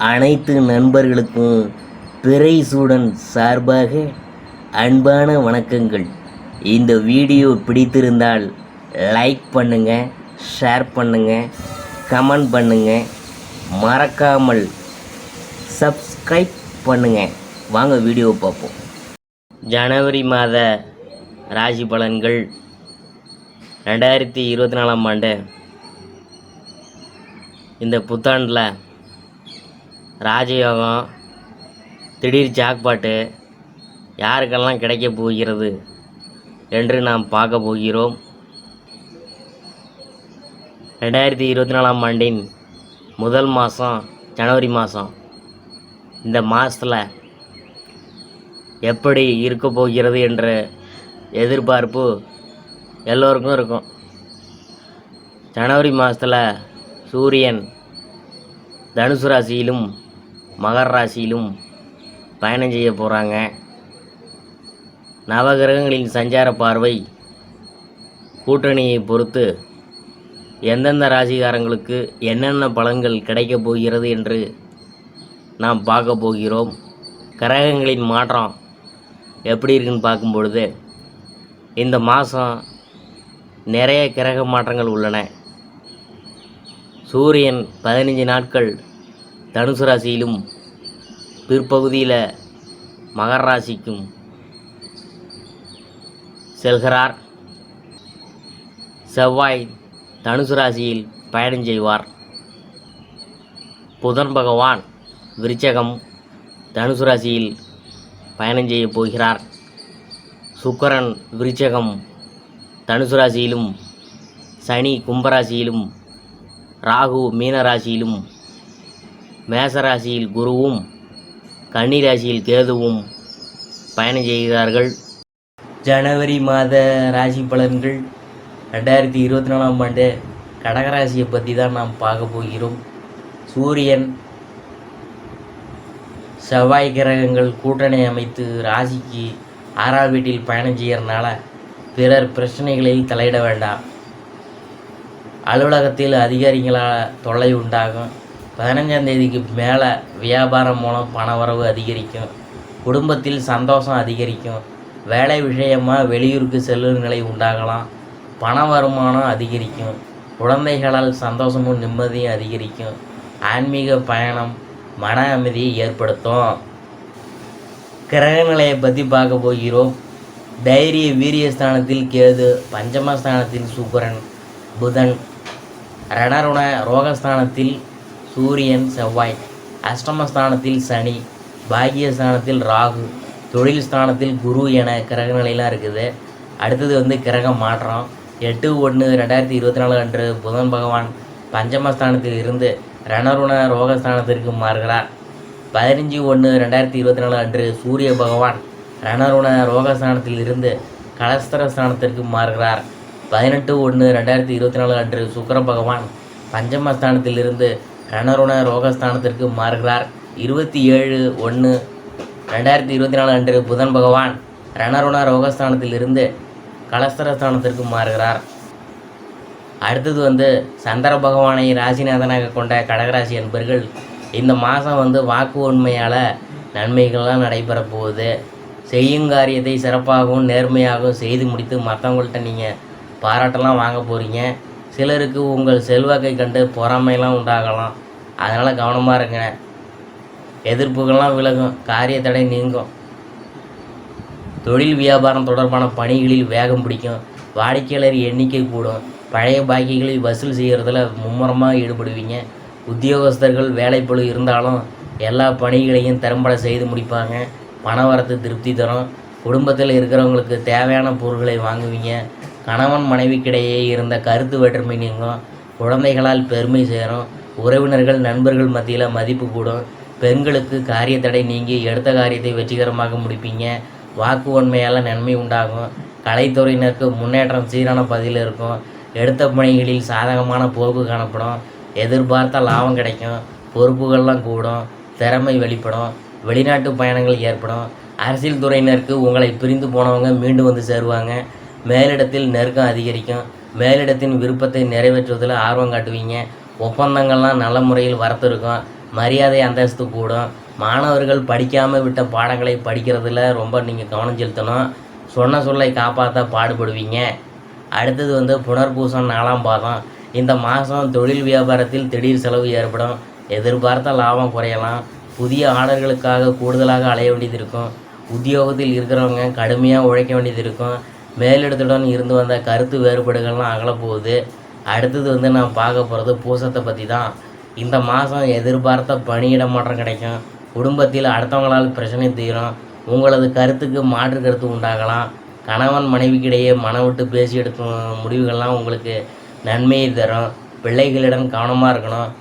அனைத்து நண்பர்களுக்கும் பிறைசூடன் சார்பாக அன்பான வணக்கங்கள். இந்த வீடியோ பிடித்திருந்தால் லைக் பண்ணுங்கள், ஷேர் பண்ணுங்கள், கமெண்ட் பண்ணுங்கள், மறக்காமல் சப்ஸ்கிரைப் பண்ணுங்கள். வாங்க வீடியோ பார்ப்போம். ஜனவரி மாத ராசி பலன்கள் 2024ஆம் ஆண்டு. இந்த புத்தாண்டில் ராஜயோகம், திடீர் ஜாக்பாட்டு யாருக்கெல்லாம் கிடைக்க போகிறது என்று நாம் பார்க்க போகிறோம். 2024ஆம் ஆண்டின் முதல் மாதம் ஜனவரி மாதம். இந்த மாதத்தில் எப்படி இருக்க போகிறது என்ற எதிர்பார்ப்பு எல்லோருக்கும் இருக்கும். ஜனவரி மாதத்தில் சூரியன் தனுசு ராசியிலும் மகர ராசியிலும் பயணம் செய்ய போகிறாங்க. நவகிரகங்களின் சஞ்சார பார்வை கூட்டணியை பொறுத்து எந்தெந்த ராசிகாரங்களுக்கு என்னென்ன பலன்கள் கிடைக்கப் போகிறது என்று நாம் பார்க்க போகிறோம். கிரகங்களின் மாற்றம் எப்படி இருக்குன்னு பார்க்கும் பொழுது இந்த மாதம் நிறைய கிரக மாற்றங்கள் உள்ளன. சூரியன் 15 நாட்கள் தனுசு ராசியிலும் பிற்பகுதியில் மகர ராசிக்கும் செல்கிறார். செவ்வாய் தனுசு ராசியில் பயணம் செய்வார். புதன் பகவான் விருச்சகம் தனுசு ராசியில் பயணம் செய்ய போகிறார். சுக்கிரன் விருச்சகம் தனுசு ராசியிலும், சனி கும்பராசியிலும், ராகு மீனராசியிலும், மேசராசியில் குருவும், கன்னிராசியில் கேதுவும் பயணம் செய்கிறார்கள். ஜனவரி மாத ராசி பலன்கள் 2024ஆம் ஆண்டு கடகராசியை பற்றி தான் நாம் பார்க்க போகிறோம். சூரியன் செவ்வாய் கிரகங்கள் கூட்டணி அமைத்து ராசிக்கு 6ஆம் வீட்டில் பயணம் செய்கிறதுனால பிறர் பிரச்சனைகளில் தலையிட வேண்டாம். அலுவலகத்தில் அதிகாரிகளால் தொல்லை உண்டாகும். 15ஆம் தேதிக்கு மேலே வியாபாரம் மூலம் பண வரவு அதிகரிக்கும். குடும்பத்தில் சந்தோஷம் அதிகரிக்கும். வேலை விஷயமாக வெளியூருக்கு செல்லும் நிலை உண்டாகலாம். பண வருமானம் அதிகரிக்கும். குழந்தைகளால் சந்தோஷமும் நிம்மதியும் அதிகரிக்கும். ஆன்மீக பயணம் மன அமைதியை ஏற்படுத்தும். கிரக நிலையை பற்றி பார்க்க போகிறோம். தைரிய வீரியஸ்தானத்தில் கேது, பஞ்சமஸ்தானத்தில் சுக்கிரன், புதன், ரணருண ரோகஸ்தானத்தில் சூரியன் செவ்வாய், அஷ்டமஸ்தானத்தில் சனி, பாக்கியஸ்தானத்தில் ராகு, தொழில் ஸ்தானத்தில் குரு என கிரக நிலையெலாம் இருக்குது. அடுத்தது கிரக மாற்றம் 8/1/2024 அன்று புதன் பகவான் பஞ்சமஸ்தானத்தில் இருந்து ரணருண ரோகஸ்தானத்திற்கு மாறுகிறார். 15/1/2024 அன்று சூரிய பகவான் ரணருண ரோகஸ்தானத்தில் இருந்து கலஸ்தரஸ்தானத்திற்கு மாறுகிறார். 18/1/2024 அன்று சுக்கிர பகவான் பஞ்சமஸ்தானத்தில் இருந்து ரணருண ரோகஸ்தானத்திற்கு மாறுகிறார். 27/1/2024 அன்று புதன் பகவான் ரணருண ரோகஸ்தானத்தில் இருந்து கலஸ்தரஸ்தானத்திற்கு மாறுகிறார். அடுத்தது சந்திர பகவானை ராசிநாதனாக கொண்ட கடகராசி என்பர்கள் இந்த மாதம் வாக்கு உண்மையால் நன்மைகள்லாம் நடைபெற போகுது. செய்யும் காரியத்தை சிறப்பாகவும் நேர்மையாகவும் செய்து முடித்து மற்றவங்கள்ட்ட நீங்கள் பாராட்டெல்லாம் வாங்க போகிறீங்க. சிலருக்கு உங்கள் செல்வாக்கை கண்டு பொறாமையெல்லாம் உண்டாகலாம். அதனால் கவனமாக இருங்க. எதிர்ப்புகள்லாம் விலகும். காரிய தடை நீங்கும். தொழில் வியாபாரம் தொடர்பான பணிகளில் வேகம் பிடிக்கும். வாடிக்கையாளர் எண்ணிக்கை கூடும். பழைய பாக்கிகளை வசூல் செய்கிறதுல மும்முரமாக ஈடுபடுவீங்க. உத்தியோகஸ்தர்கள் வேலைப்பளு இருந்தாலும் எல்லா பணிகளையும் திறம்பட செய்து முடிப்பாங்க. பணவரத்து திருப்தி தரும். குடும்பத்தில் இருக்கிறவங்களுக்கு தேவையான பொருட்களை வாங்குவீங்க. கணவன் மனைவிக்கிடையே இருந்த கருத்து வேற்றுமை நீங்கும். குழந்தைகளால் பெருமை சேரும். உறவினர்கள் நண்பர்கள் மத்தியில் மதிப்பு கூடும். பெண்களுக்கு காரிய தடை நீங்கி எடுத்த காரியத்தை வெற்றிகரமாக முடிப்பீங்க. வாக்கு உண்மையால் நன்மை உண்டாகும். கலைத்துறையினருக்கு முன்னேற்றம் சீரான பதில் இருக்கும். எடுத்த பணிகளில் சாதகமான போக்கு காணப்படும். எதிர்பார்த்த லாபம் கிடைக்கும். பொறுப்புகள்லாம் கூடும். திறமை வெளிப்படும். வெளிநாட்டு பயணங்கள் ஏற்படும். அரசியல் துறையினருக்கு உங்களை பிரிந்து போனவங்க மீண்டும் சேருவாங்க. மேலிடத்தில் நெருக்கம் அதிகரிக்கும். மேலிடத்தின் விருப்பத்தை நிறைவேற்றுவதில் ஆர்வம் காட்டுவீங்க. ஒப்பந்தங்கள்லாம் நல்ல முறையில் வரத்து இருக்கும். மரியாதை அந்தஸ்து கூடும். மாணவர்கள் படிக்காமல் விட்ட பாடங்களை படிக்கிறதுல ரொம்ப நீங்கள் கவனம் செலுத்தணும். சொன்ன சொல்லை காப்பாற்ற பாடுபடுவீங்க. அடுத்தது வந்து புனர்பூசம் 4ஆம் பாதம். இந்த மாதம் தொழில் வியாபாரத்தில் திடீர் செலவு ஏற்படும். எதிர்பார்த்த லாபம் குறையலாம். புதிய ஆர்டர்களுக்காக கூடுதலாக அலைய வேண்டியது இருக்கும். உத்தியோகத்தில் இருக்கிறவங்க கடுமையாக உழைக்க வேண்டியது இருக்கும். மேலிடத்துடன் இருந்து வந்த கருத்து வேறுபாடுகள்லாம் அகலப்போகுது. அடுத்தது வந்து நான் பார்க்க போகிறது பூசத்தை பற்றி தான். இந்த மாதம் எதிர்பார்த்த பணியிட மாற்றம் கிடைக்கும். குடும்பத்தில் அடுத்தவங்களால் பிரச்சனை தீரும். உங்களது கருத்துக்கு மாற்று கருத்து உண்டாகலாம். கணவன் மனைவிக்கிடையே மனம் விட்டு பேசி எடுக்கும் முடிவுகள்லாம் உங்களுக்கு நன்மையை தரும். பிள்ளைகளிடம் கவனமாக இருக்கணும்.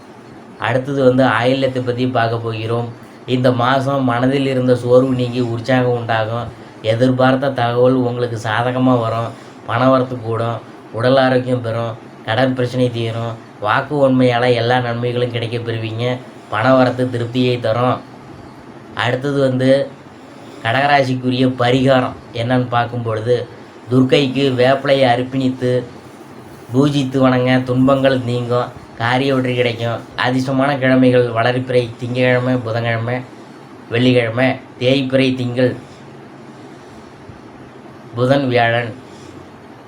அடுத்தது வந்து ஆயில்யத்தை பற்றி பார்க்க போகிறோம். இந்த மாதம் மனதில் இருந்த சோர்வு நீங்கி உற்சாகம் உண்டாகும். எதிர்பார்த்த தகவல் உங்களுக்கு சாதகமாக வரும். பணவரத்து கூடும். உடல் ஆரோக்கியம் பெறும். கடன் பிரச்சனை தீரும். வாக்கு உண்மையால் எல்லா நன்மைகளும் கிடைக்க பெறுவீங்க. பணவரத்து திருப்தியை தரும். அடுத்தது வந்து கடகராசிக்குரிய பரிகாரம் என்னன்னு பார்க்கும் பொழுது, துர்க்கைக்கு வேப்பிலையை அர்ப்பணித்து பூஜித்து வணங்க துன்பங்கள் நீங்கும். காரிய வெற்றி கிடைக்கும். அதிர்ஷ்டமான கிழமைகள் வளர்பிறை திங்கக்கிழமை, புதன்கிழமை, வெள்ளிக்கிழமை. தேய்பிறை திங்கள், புதன், வியாழன்.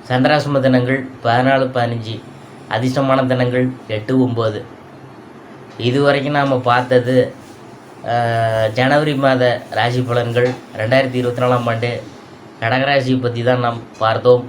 சந்திராசிரம தினங்கள் 14, 15. அதிர்ஷ்டமான தினங்கள் 8, 9. இதுவரைக்கும் நாம் பார்த்தது ஜனவரி மாத ராசி பலன்கள். 2024ஆம் ஆண்டு கடகராசி பற்றி தான் நாம் பார்த்தோம்.